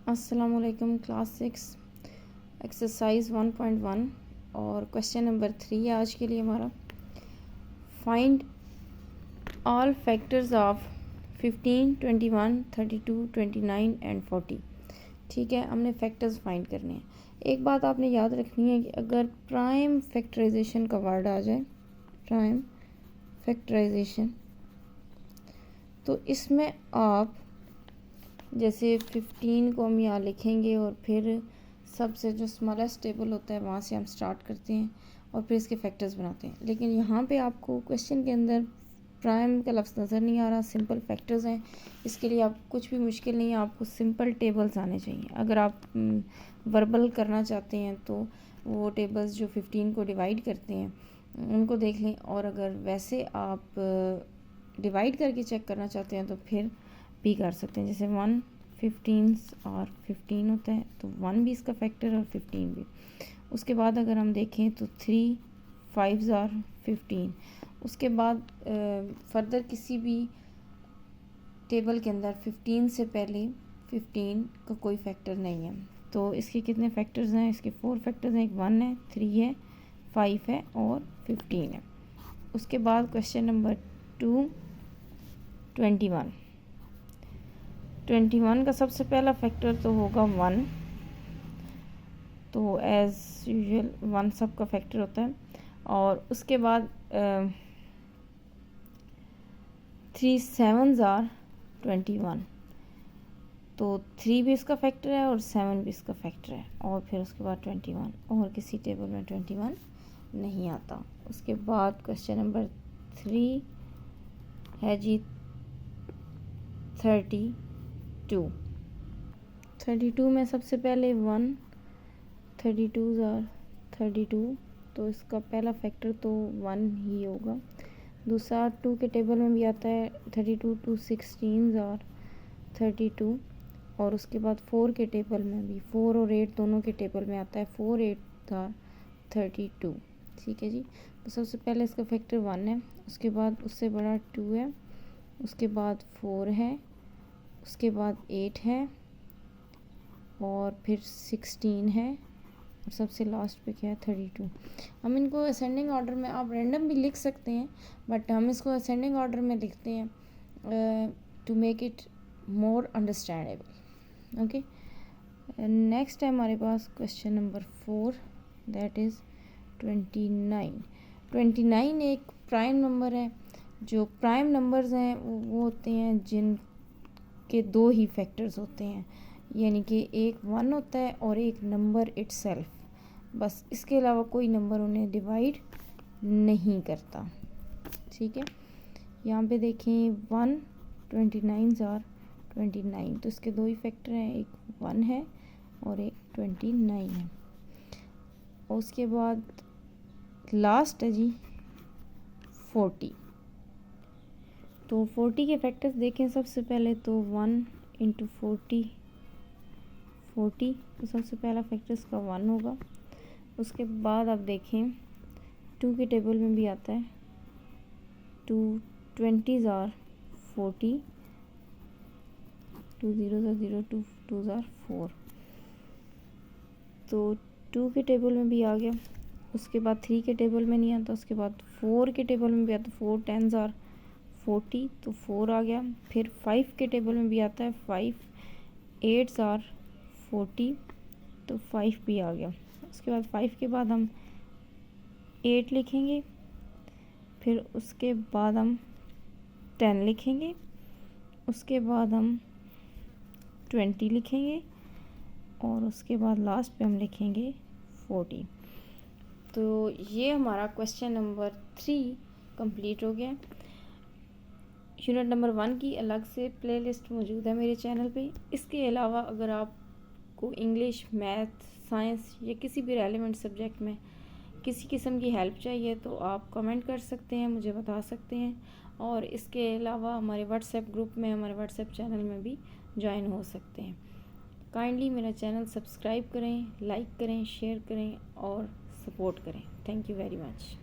अस्सलामुअलैकुम। Class 6 exercise 1.1 और question number 3 है आज के लिए हमारा। Find all factors of 15, 21, 32, 29 and 40। ठीक है, हमने फैक्टर्स फाइंड करने हैं। एक बात आपने याद रखनी है कि अगर प्राइम फैक्टराइजेशन का वर्ड आ जाए, प्राइम फैक्टराइजेशन, तो इसमें आप जैसे 15 को हम यहाँ लिखेंगे और फिर सबसे जो स्मॉलेस्ट टेबल होता है वहाँ से हम स्टार्ट करते हैं और फिर इसके फैक्टर्स बनाते हैं। लेकिन यहाँ पे आपको क्वेश्चन के अंदर प्राइम का लफ्ज़ नज़र नहीं आ रहा, सिंपल फैक्टर्स हैं। इसके लिए आप कुछ भी मुश्किल नहीं है, आपको सिंपल टेबल्स आने चाहिए। अगर आप वर्बल करना चाहते हैं तो वो टेबल्स जो 15 को डिवाइड करते हैं उनको देख लें, और अगर वैसे आप डिवाइड करके चेक करना चाहते हैं तो फिर भी कर सकते हैं। जैसे 1 15 और 15 होता है तो 1 भी इसका फैक्टर और 15 भी। उसके बाद अगर हम देखें तो 3 5 और 15। उसके बाद फर्दर किसी भी टेबल के अंदर 15 से पहले 15 का कोई फैक्टर नहीं है। तो इसके कितने फैक्टर्स हैं? इसके 4 फैक्टर्स हैं। एक 1 है, 3 है, 5 है और 15 है। उसके बाद क्वेश्चन नंबर 2 21 का सबसे पहला फैक्टर तो होगा 1। तो एज़ यूजुअल 1 सब का फैक्टर होता है। और उसके बाद 3 7 आर 21, तो 3 भी इसका फैक्टर है और 7 भी इसका फैक्टर है। और फिर उसके बाद 21, और किसी टेबल में 21 नहीं आता। उसके बाद क्वेश्चन नंबर 3 है जी 32 में सबसे पहले 1, 32 आर 32, तो इसका पहला फैक्टर तो 1 ही होगा। दूसरा 2 के टेबल में भी आता है 32, 2 16 और 32। और उसके बाद 4 के टेबल में भी 4 और 8 दोनों के टेबल में आता है 4 8 और 32। ठीक है जी। तो सबसे पहले इसका फैक्टर 1 है, उसके बाद उससे बड़ा 2 है, उसके बाद 4 है, उसके बाद 8 है और फिर 16 है और सबसे लास्ट पे क्या है 32। हम इनको असेंडिंग ऑर्डर में, आप रैंडम भी लिख सकते हैं बट हम इसको असेंडिंग ऑर्डर में लिखते हैं to make it more understandable. Okay, next है हमारे पास क्वेश्चन नंबर 4, दैट इज़ 29। 29 एक प्राइम नंबर है। जो प्राइम नंबर्स हैं वो होते हैं जिनके 2 ही फैक्टर्स होते हैं, यानी कि एक 1 होता है और एक नंबर इटसेल्फ, बस इसके अलावा कोई नंबर उन्हें डिवाइड नहीं करता। ठीक है, यहाँ पे देखें 1 29 और 29, तो इसके 2 ही फैक्टर हैं, एक 1 है और एक 29 है। और उसके बाद लास्ट है जी 40। तो 40 के फैक्टर्स देखें। सबसे पहले तो 1 इंटू 40, तो सबसे पहला फैक्टर इसका 1 होगा। उसके बाद आप देखें 2 के टेबल में भी आता है 2 20 और 40, 2 0 0, 2 2 4, तो 2 के टेबल में भी आ गया। उसके बाद 3 के टेबल में नहीं आता। उसके बाद 4 के टेबल में भी आता, 4 10 और 40, तो 4 आ गया। फिर 5 के टेबल में भी आता है 5 8 और 40, तो 5 भी आ गया। उसके बाद 5 के बाद हम 8 लिखेंगे, फिर उसके बाद हम 10 लिखेंगे, उसके बाद हम 20 लिखेंगे और उसके बाद लास्ट पे हम लिखेंगे 40। तो ये हमारा क्वेश्चन नंबर 3 कंप्लीट हो गया। यूनिट नंबर 1 की अलग से प्लेलिस्ट मौजूद है मेरे चैनल पे। इसके अलावा अगर आपको इंग्लिश, मैथ, साइंस या किसी भी रेलेवेंट सब्जेक्ट में किसी किस्म की हेल्प चाहिए तो आप कमेंट कर सकते हैं, मुझे बता सकते हैं। और इसके अलावा हमारे व्हाट्सएप ग्रुप में, हमारे व्हाट्सएप चैनल में भी ज्वाइन हो सकते हैं। काइंडली मेरा चैनल सब्सक्राइब करें, लाइक करें, शेयर करें और सपोर्ट करें। Thank you very much.